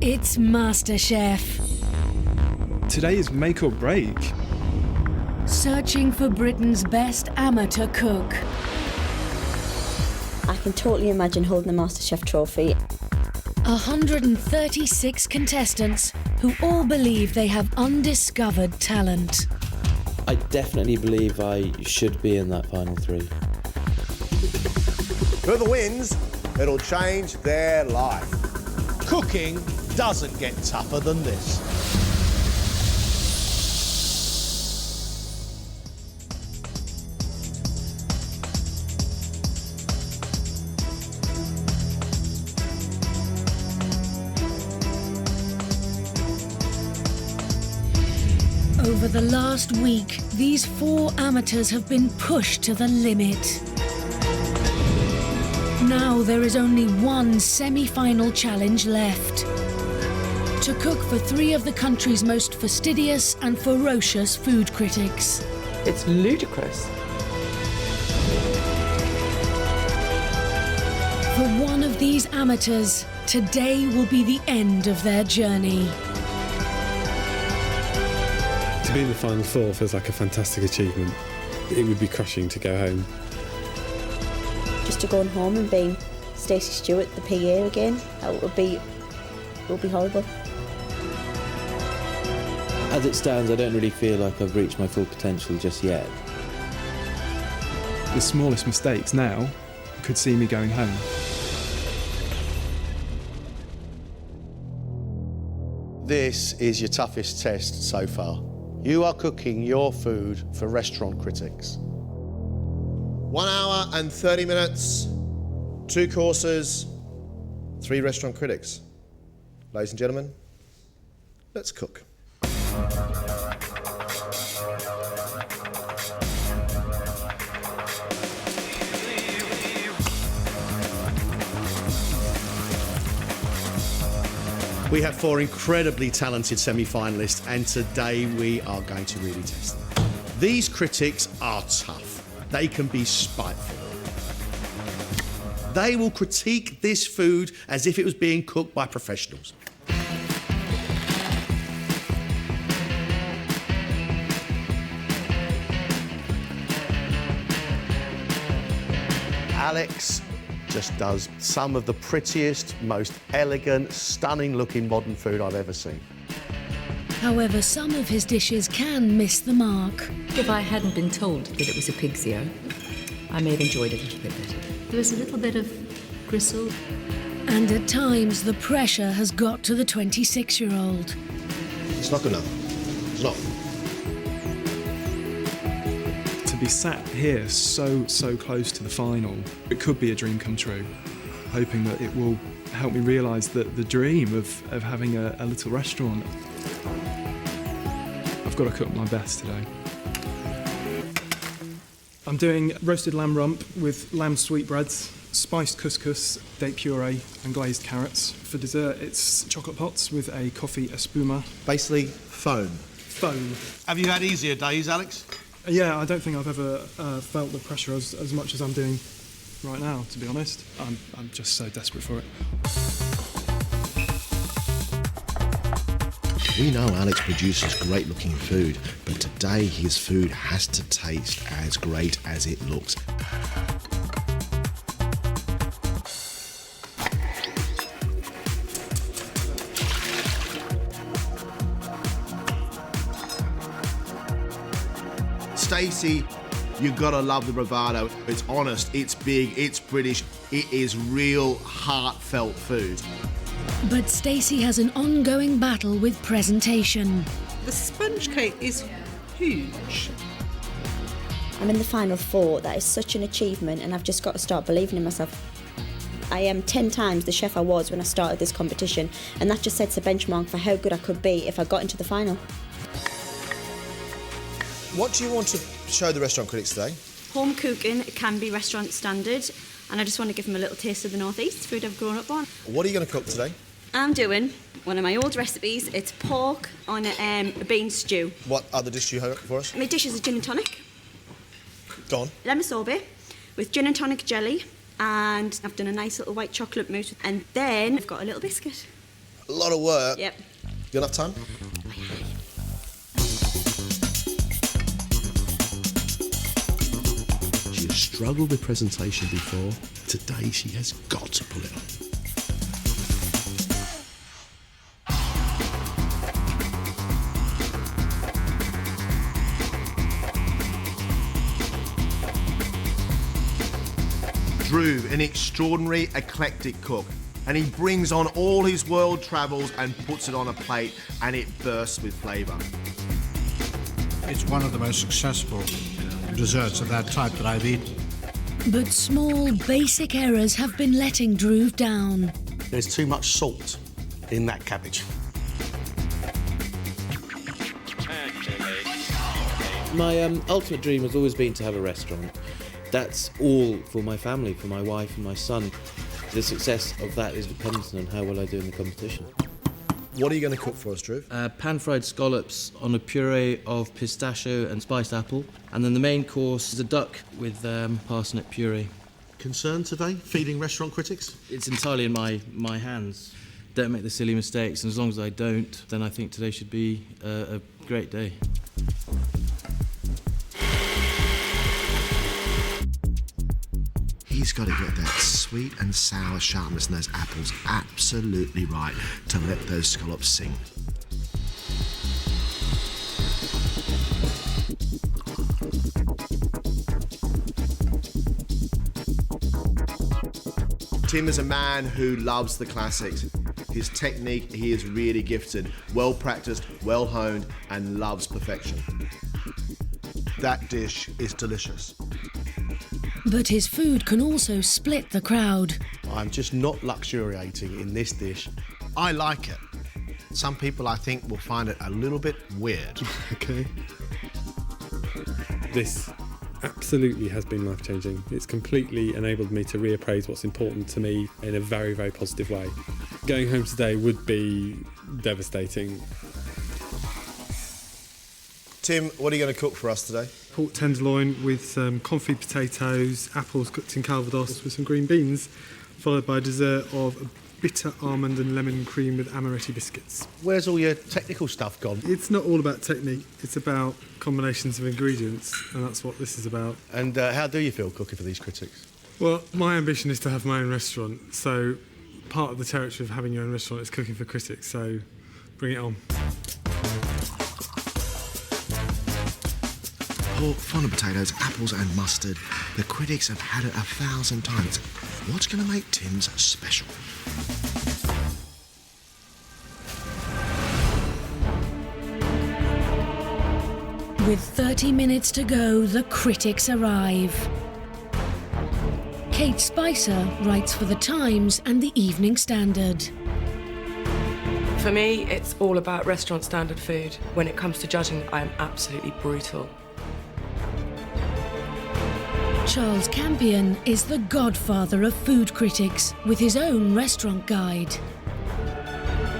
It's MasterChef. Today is make or break. Searching for Britain's best amateur cook. I can totally imagine holding the MasterChef trophy. 136 contestants who all believe they have undiscovered talent. I definitely believe I should be in that final three. Whoever wins, it'll change their life. Cooking doesn't get tougher than this. Over the last week, these 4 amateurs have been pushed to the limit. Now there is only one semi-final challenge left. To cook for 3 of the country's most fastidious and ferocious food critics. It's ludicrous. For one of these amateurs, today will be the end of their journey. To be in the final 4 feels like a fantastic achievement. It would be crushing to go home. Just to go home and being Stacy Stewart, the PA again, that would be horrible. As it stands, I don't really feel like I've reached my full potential just yet. The smallest mistakes now could see me going home. This is your toughest test so far. You are cooking your food for restaurant critics. 1 hour and 30 minutes, 2 courses, 3 restaurant critics. Ladies and gentlemen, let's cook. We have 4 incredibly talented semi-finalists, and today we are going to really test them. These critics are tough. They can be spiteful. They will critique this food as if it was being cooked by professionals. Alex just does some of the prettiest, most elegant, stunning-looking modern food I've ever seen. However, some of his dishes can miss the mark. If I hadn't been told that it was a pig's ear, I may have enjoyed it a little bit better. There was a little bit of gristle. And at times, the pressure has got to the 26-year-old. It's not good enough. It's not. To be sat here so close to the final, it could be a dream come true. Hoping that it will help me realise that the dream of having a little restaurant. I've got to cook my best today. I'm doing roasted lamb rump with lamb sweetbreads, spiced couscous, date puree and glazed carrots. For dessert, it's chocolate pots with a coffee espuma. Basically, foam. Foam. Have you had easier days, Alex? Yeah, I don't think I've ever felt the pressure as much as I'm doing right now, to be honest. I'm just so desperate for it. We know Alex produces great-looking food, but today his food has to taste as great as it looks. Stacy, you've got to love the bravado. It's honest, it's big, it's British, it is real, heartfelt food. But Stacy has an ongoing battle with presentation. The sponge cake is huge. I'm in the final 4. That is such an achievement, and I've just got to start believing in myself. I am 10 times the chef I was when I started this competition, and that just sets a benchmark for how good I could be if I got into the final. What do you want to show the restaurant critics today? Home cooking can be restaurant standard, and I just want to give them a little taste of the North East, food I've grown up on. What are you going to cook today? I'm doing one of my old recipes. It's pork on a bean stew. What other dish do you have for us? My dish is a gin and tonic. Go on. Lemon sorbet with gin and tonic jelly, and I've done a nice little white chocolate mousse, and then I've got a little biscuit. A lot of work. Yep. You got enough time? She has struggled with presentation before. Today she has got to pull it off. Drew, an extraordinary eclectic cook, and he brings on all his world travels and puts it on a plate, and it bursts with flavour. It's one of the most successful desserts of that type that I've eaten. But small, basic errors have been letting Drew down. There's too much salt in that cabbage. My ultimate dream has always been to have a restaurant. That's all for my family, for my wife and my son. The success of that is dependent on how well I do in the competition. What are you going to cook for us, Drew? Pan-fried scallops on a puree of pistachio and spiced apple. And then the main course is a duck with parsnip puree. Concerned today, feeding restaurant critics? It's entirely in my hands. Don't make the silly mistakes, and as long as I don't, then I think today should be a great day. He's got to get that sweet and sour sharpness in those apples absolutely right to let those scallops sing. Tim is a man who loves the classics. His technique, he is really gifted, well practiced, well honed, and loves perfection. That dish is delicious. But his food can also split the crowd. I'm just not luxuriating in this dish. I like it. Some people, I think, will find it a little bit weird. Okay. This absolutely has been life-changing. It's completely enabled me to reappraise what's important to me in a very, very positive way. Going home today would be devastating. Tim, what are you going to cook for us today? Pork tenderloin with some confit potatoes, apples cooked in calvados with some green beans, followed by a dessert of a bitter almond and lemon cream with amaretti biscuits. Where's all your technical stuff gone? It's not all about technique, it's about combinations of ingredients, and that's what this is about. And how do you feel cooking for these critics? Well, my ambition is to have my own restaurant, so part of the territory of having your own restaurant is cooking for critics, so bring it on. Pork, fondant potatoes, apples and mustard. The critics have had it 1,000 times. What's going to make Tim's special? With 30 minutes to go, the critics arrive. Kate Spicer writes for The Times and The Evening Standard. For me, it's all about restaurant standard food. When it comes to judging, I am absolutely brutal. Charles Campion is the godfather of food critics with his own restaurant guide.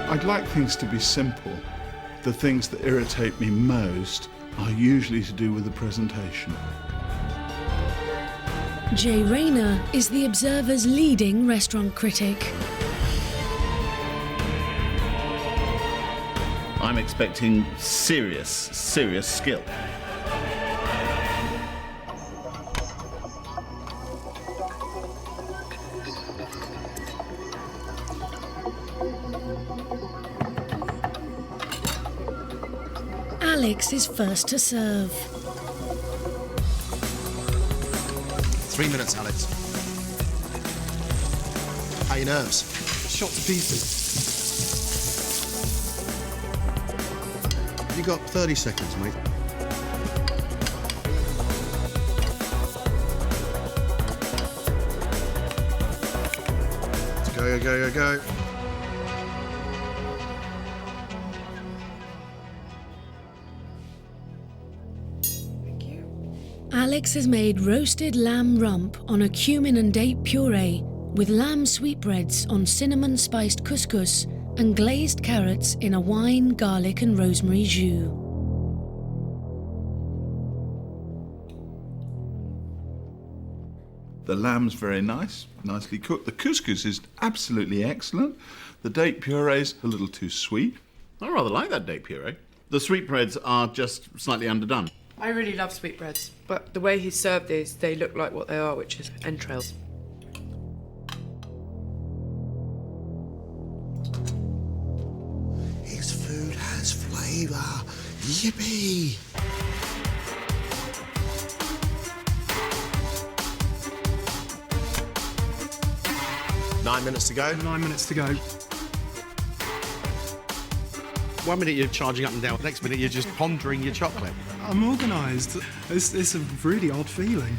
I'd like things to be simple. The things that irritate me most are usually to do with the presentation. Jay Rayner is the Observer's leading restaurant critic. I'm expecting serious skill. Alex is first to serve. 3 minutes, Alex. How are your nerves? Shot to pieces. You got 30 seconds, mate. Let's go. Alex has made roasted lamb rump on a cumin and date puree with lamb sweetbreads on cinnamon-spiced couscous and glazed carrots in a wine, garlic and rosemary jus. The lamb's very nice, nicely cooked. The couscous is absolutely excellent. The date puree's a little too sweet. I rather like that date puree. The sweetbreads are just slightly underdone. I really love sweetbreads, but the way he's served these, they look like what they are, which is entrails. His food has flavour. Yippee! Nine minutes to go. 9 minutes to go. 1 minute you're charging up and down, next minute you're just pondering your chocolate. I'm organised. It's a really odd feeling.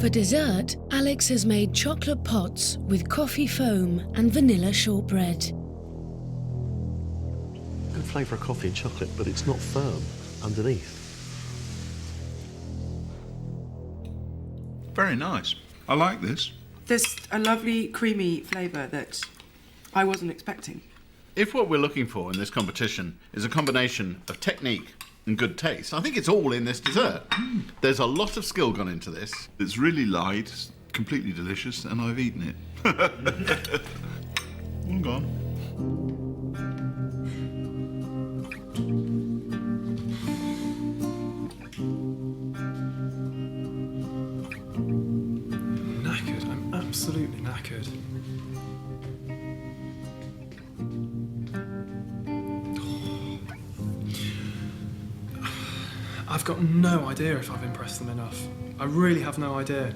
For dessert, Alex has made chocolate pots with coffee foam and vanilla shortbread. Good flavour of coffee and chocolate, but it's not firm underneath. Very nice. I like this. There's a lovely creamy flavour that I wasn't expecting. If what we're looking for in this competition is a combination of technique and good taste, I think it's all in this dessert. There's a lot of skill gone into this. It's really light, it's completely delicious, and I've eaten it. All gone. Knackered. I'm absolutely knackered. I've got no idea if I've impressed them enough. I really have no idea.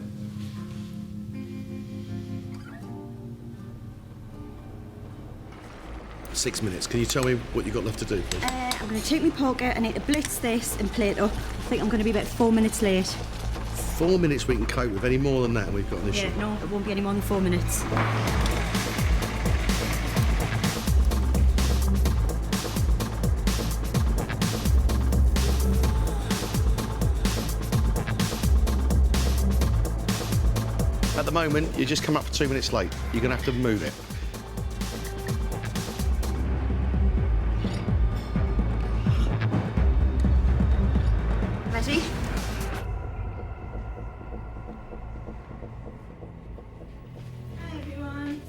Six minutes. Can you tell me what you've got left to do, please? I'm going to take my poker, I need to blitz this and plate up. I think I'm going to be about 4 minutes late. 4 minutes we can cope with. Any more than that, we've got an issue. Yeah, no, it won't be any more than 4 minutes. At the moment, you just come up for 2 minutes late. You're going to have to move it. Ready? Hi, everyone.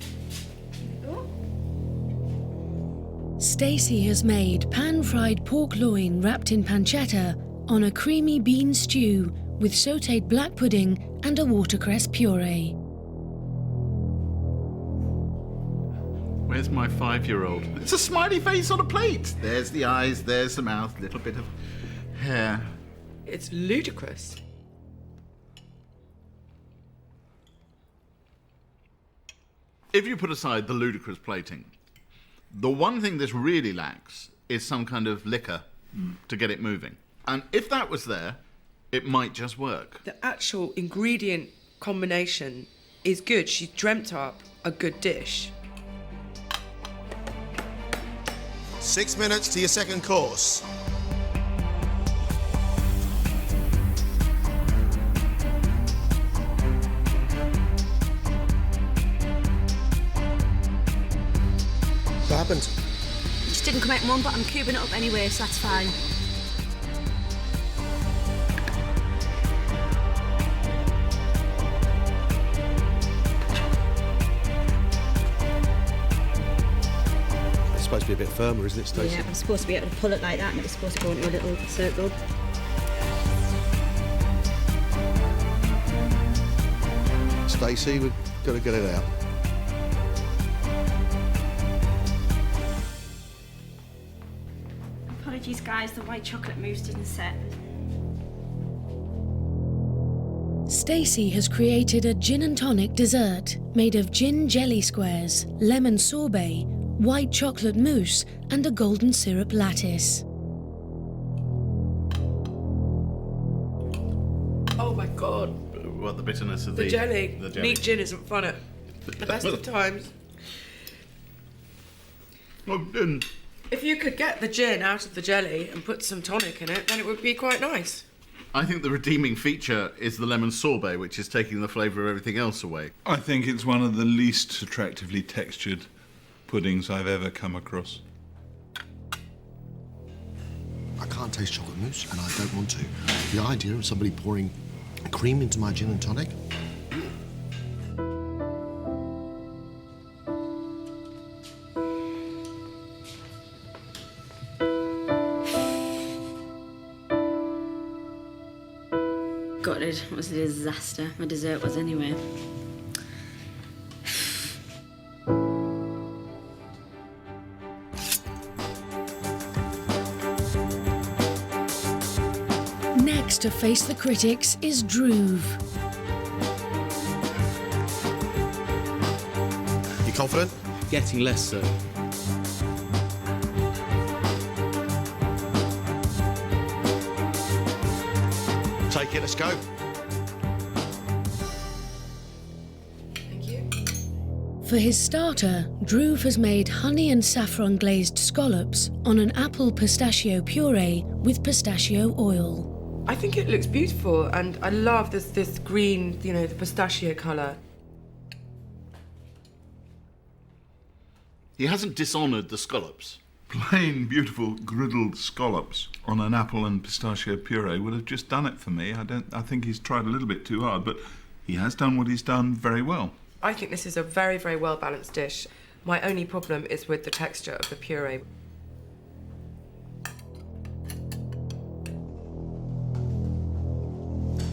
Stacy has made pan-fried pork loin wrapped in pancetta on a creamy bean stew with sautéed black pudding and a watercress puree. Where's my 5-year-old? It's a smiley face on a plate. There's the eyes, there's the mouth, little bit of hair. It's ludicrous. If you put aside the ludicrous plating, the one thing this really lacks is some kind of liquor to get it moving. And if that was there, it might just work. The actual ingredient combination is good. She dreamt up a good dish. 6 minutes to your second course. What happened? Just didn't come out in one, but I'm cubing it up anyway, so that's fine. It's supposed to be a bit firmer, isn't it, Stacey? Yeah, I'm supposed to be able to pull it like that and it's supposed to go into a little circle. Stacey, we've got to get it out. Apologies, guys, the white chocolate mousse didn't set. Stacy has created a gin and tonic dessert made of gin jelly squares, lemon sorbet, white chocolate mousse, and a golden syrup lattice. Oh my God. What, the bitterness of The jelly. The jelly. Neat gin isn't fun at the best of times. Oh, If you could get the gin out of the jelly and put some tonic in it, then it would be quite nice. I think the redeeming feature is the lemon sorbet, which is taking the flavour of everything else away. I think it's one of the least attractively textured puddings I've ever come across. I can't taste chocolate mousse, and I don't want to. The idea of somebody pouring cream into my gin and tonic. Gutted. It was a disaster. My dessert was anyway. Next to face the critics is Droove. You confident? Getting less so. Take it, let's go. For his starter, Droove has made honey and saffron glazed scallops on an apple pistachio puree with pistachio oil. I think it looks beautiful, and I love this green, you know, the pistachio colour. He hasn't dishonoured the scallops. Plain, beautiful, griddled scallops on an apple and pistachio puree would have just done it for me. I think he's tried a little bit too hard, but he has done what he's done very well. I think this is a very, very well-balanced dish. My only problem is with the texture of the puree.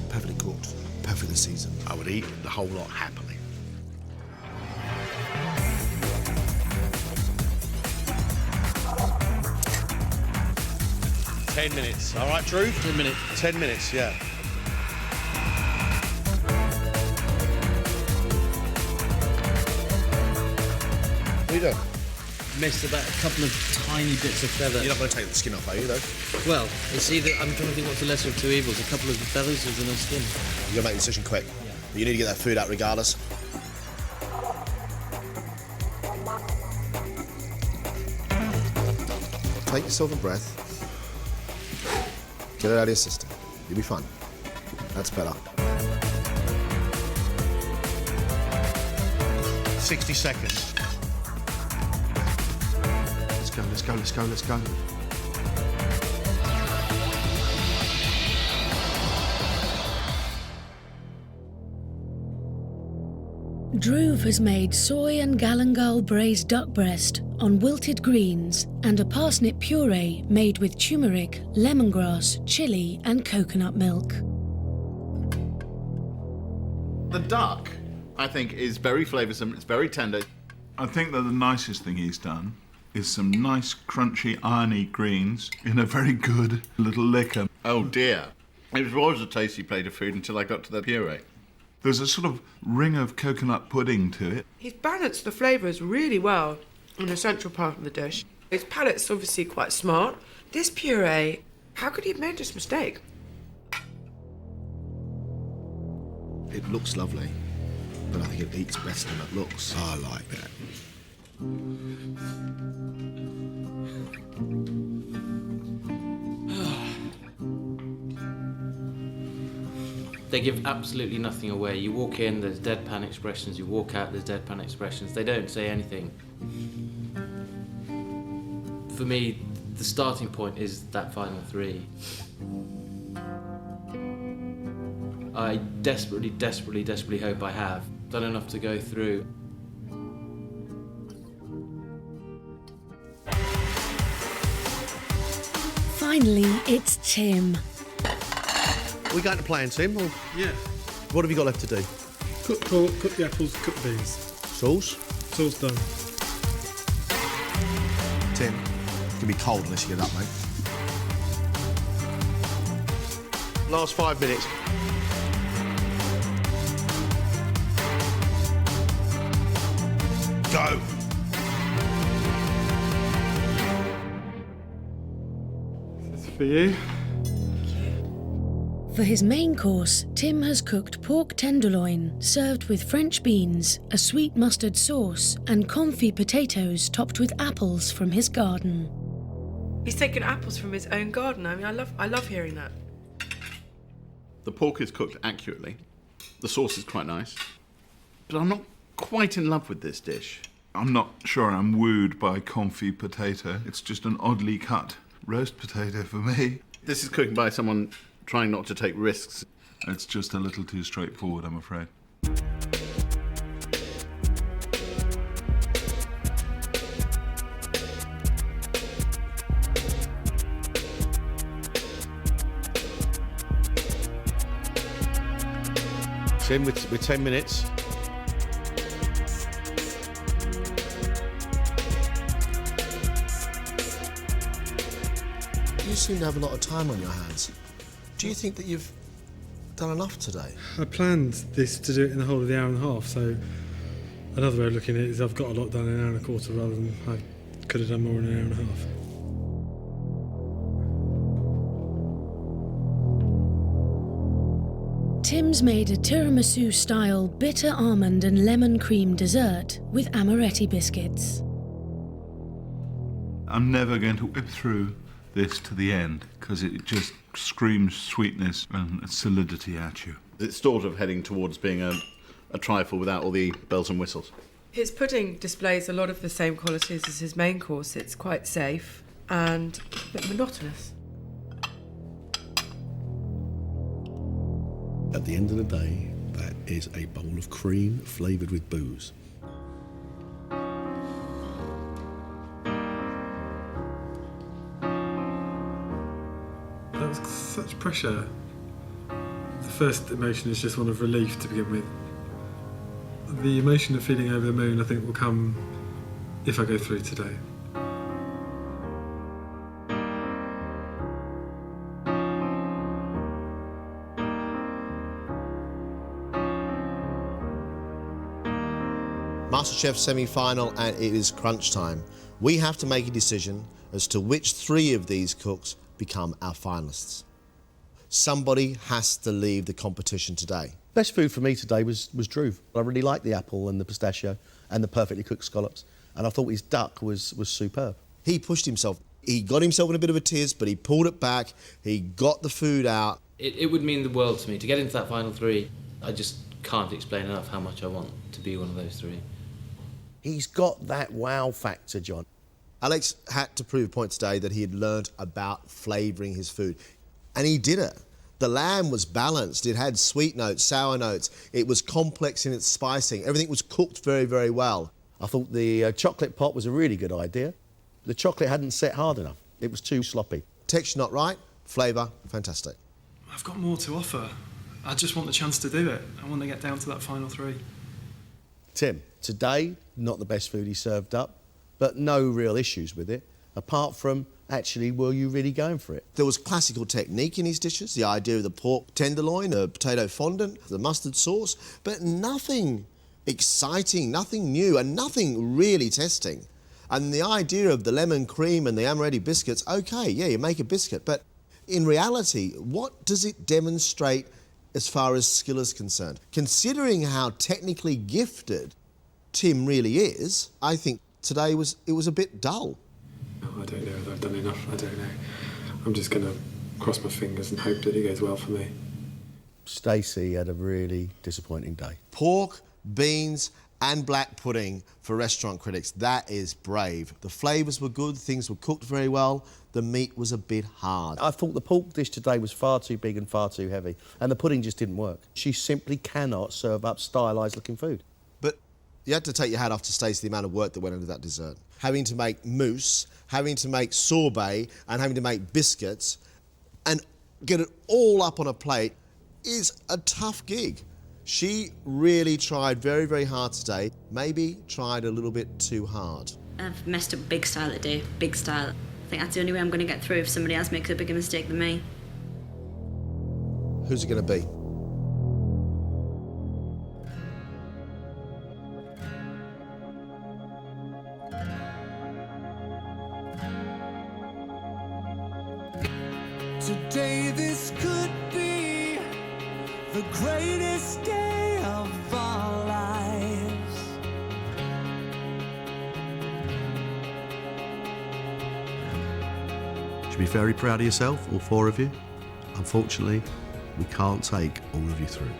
Perfectly cooked, perfectly seasoned. I would eat the whole lot happily. "10 minutes. All right, Drew? 10 minutes. 10 minutes, yeah. What are you doing? Missed about a couple of tiny bits of feather. You're not going to take the skin off, are you, though? Well, it's either, I'm trying to think what's the lesser of two evils, a couple of the feathers or the skin. You've got to make the decision quick. But you need to get that food out regardless. Take yourself a breath. Get it out of your system. You'll be fine. That's better. 60 seconds. Let's go, let's go, let's go, let's go. Droove has made soy and galangal braised duck breast on wilted greens and a parsnip puree made with turmeric, lemongrass, chilli and coconut milk. The duck, I think, is very flavoursome. It's very tender. I think that the nicest thing he's done is some nice, crunchy, irony greens in a very good little liquor. Oh dear. It was a tasty plate of food until I got to the puree. There's a sort of ring of coconut pudding to it. He's balanced the flavours really well in the central part of the dish. His palate's obviously quite smart. This puree, how could he have made this mistake? It looks lovely, but I think it eats better than it looks. I like that. They give absolutely nothing away. You walk in, there's deadpan expressions. You walk out, there's deadpan expressions. They don't say anything. For me, the starting point is that final three. I desperately, desperately, desperately hope I have done enough to go through. Finally, it's Tim. We going to plan, Tim? Or Yeah. what have you got left to do? Cook pork, cook the apples, cook the beans. Sauce? Sauce done. Tim, it's going to be cold unless you get up, mate. Last 5 minutes. Go! This is for you. For his main course, Tim has cooked pork tenderloin served with French beans, a sweet mustard sauce, and confit potatoes topped with apples from his garden. He's taken apples from his own garden. I mean, I love hearing that. The pork is cooked accurately. The sauce is quite nice. But I'm not quite in love with this dish. I'm not sure I'm wooed by confit potato. It's just an oddly cut roast potato for me. This is cooked by someone trying not to take risks. It's just a little too straightforward, I'm afraid. Tim, with 10 minutes. You seem to have a lot of time on your hands. Do you think that you've done enough today? I planned this to do it in the whole of the hour and a half, so another way of looking at it is I've got a lot done in an hour and a quarter rather than I could have done more in an hour and a half. Tim's made a tiramisu-style bitter almond and lemon cream dessert with amaretti biscuits. I'm never going to whip through this to the end because it just screams sweetness and solidity at you. It's sort of heading towards being a trifle without all the bells and whistles. His pudding displays a lot of the same qualities as his main course. It's quite safe and a bit monotonous. At the end of the day, that is a bowl of cream flavoured with booze. That was such pressure. The first emotion is just one of relief to begin with. The emotion of feeling over the moon, I think, will come if I go through today. MasterChef semi-final, and it is crunch time. We have to make a decision as to which 3 of these cooks become our finalists. Somebody has to leave the competition today. Best food for me today was Drew. I really liked the apple and the pistachio and the perfectly cooked scallops, and I thought his duck was superb. He pushed himself. He got himself in a bit of a tiz, but he pulled it back. He got the food out. It would mean the world to me. To get into that final 3, I just can't explain enough how much I want to be one of those 3. He's got that wow factor, John. Alex had to prove a point today that he had learnt about flavouring his food. And he did it. The lamb was balanced. It had sweet notes, sour notes. It was complex in its spicing. Everything was cooked very, very well. I thought the chocolate pot was a really good idea. The chocolate hadn't set hard enough. It was too sloppy. Texture not right, flavour fantastic. I've got more to offer. I just want the chance to do it. I want to get down to that final 3. Tim, today, not the best food he served up, but no real issues with it, apart from, actually, were you really going for it? There was classical technique in his dishes, the idea of the pork tenderloin, the potato fondant, the mustard sauce, but nothing exciting, nothing new, and nothing really testing. And the idea of the lemon cream and the amaretti biscuits, OK, yeah, you make a biscuit, but in reality, what does it demonstrate as far as skill is concerned? Considering how technically gifted Tim really is, I think today was a bit dull. I don't know if I've done enough, I don't know. I'm just going to cross my fingers and hope that it goes well for me. Stacy had a really disappointing day. Pork, beans and black pudding for restaurant critics. That is brave. The flavours were good, things were cooked very well. The meat was a bit hard. I thought the pork dish today was far too big and far too heavy, and the pudding just didn't work. She simply cannot serve up stylised looking food. But you had to take your hat off to Stacey, the amount of work that went into that dessert. Having to make mousse, having to make sorbet, and having to make biscuits, and get it all up on a plate is a tough gig. She really tried very, very hard today. Maybe tried a little bit too hard. I've messed up big style today, big style. I think that's the only way I'm going to get through if somebody else makes a bigger mistake than me. Who's it going to be? Today this could be the greatest day of our lives. You should be very proud of yourself, all 4 of you. Unfortunately, We can't take all of you through.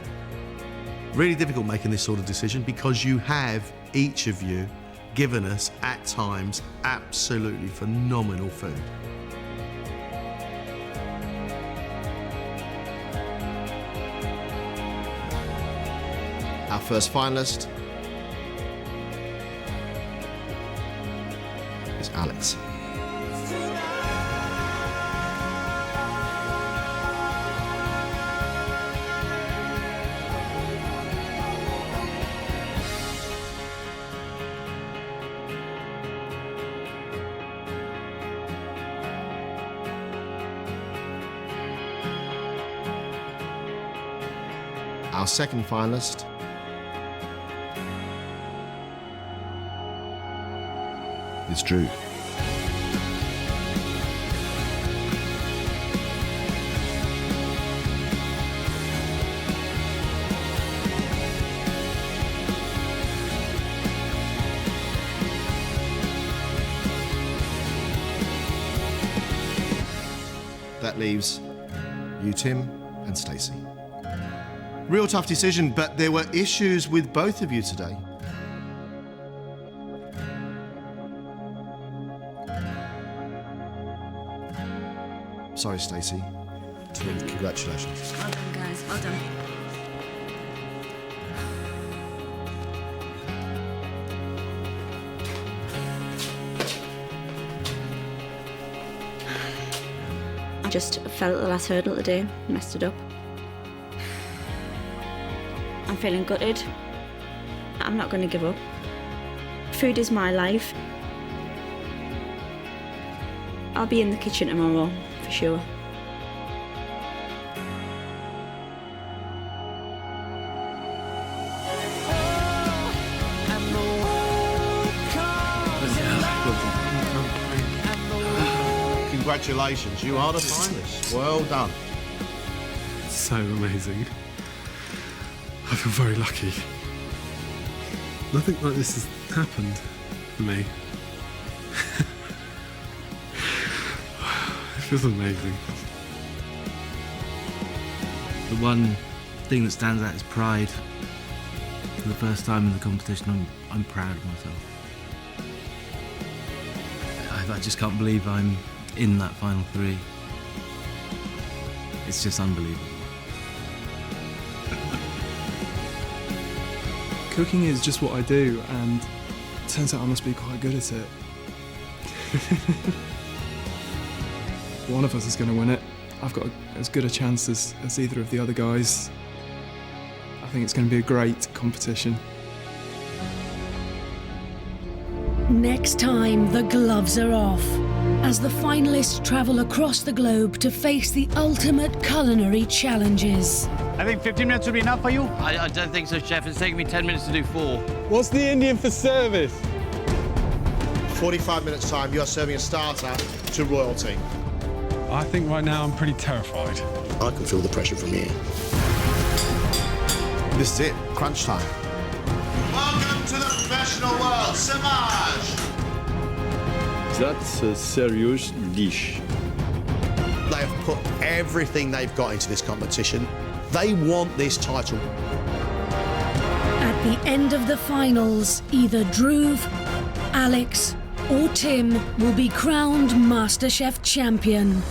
Really difficult making this sort of decision because you have, each of you, given us, at times, absolutely phenomenal food. Our first finalist is Alex. Our second finalist is Drew. That leaves you, Tim, and Stacy. Real tough decision, but there were issues with both of you today. Sorry, Stacy. Tim, congratulations. Well done, guys. Well done. I just fell at the last hurdle today, messed it up. I'm feeling gutted. I'm not going to give up. Food is my life. I'll be in the kitchen tomorrow, for sure. Congratulations, you are the finalists. Well done. So amazing. I feel very lucky. Nothing like this has happened for me. It feels amazing. The one thing that stands out is pride. For the first time in the competition, I'm proud of myself. I just can't believe I'm in that final three. It's just unbelievable. Cooking is just what I do, and it turns out I must be quite good at it. One of us is going to win it. I've got as good a chance as either of the other guys. I think it's going to be a great competition. Next time, the gloves are off, as the finalists travel across the globe to face the ultimate culinary challenges. I think 15 minutes will be enough for you. I don't think so, Chef. It's taking me 10 minutes to do 4. What's the Indian for service? 45 minutes time, you are serving a starter to royalty. I think right now I'm pretty terrified. I can feel the pressure from here. This is it, crunch time. Welcome to the professional world, Samaj! That's a serious dish. They have put everything they've got into this competition. They want this title. At the end of the finals, either Dhruv, Alex, or Tim will be crowned MasterChef champion.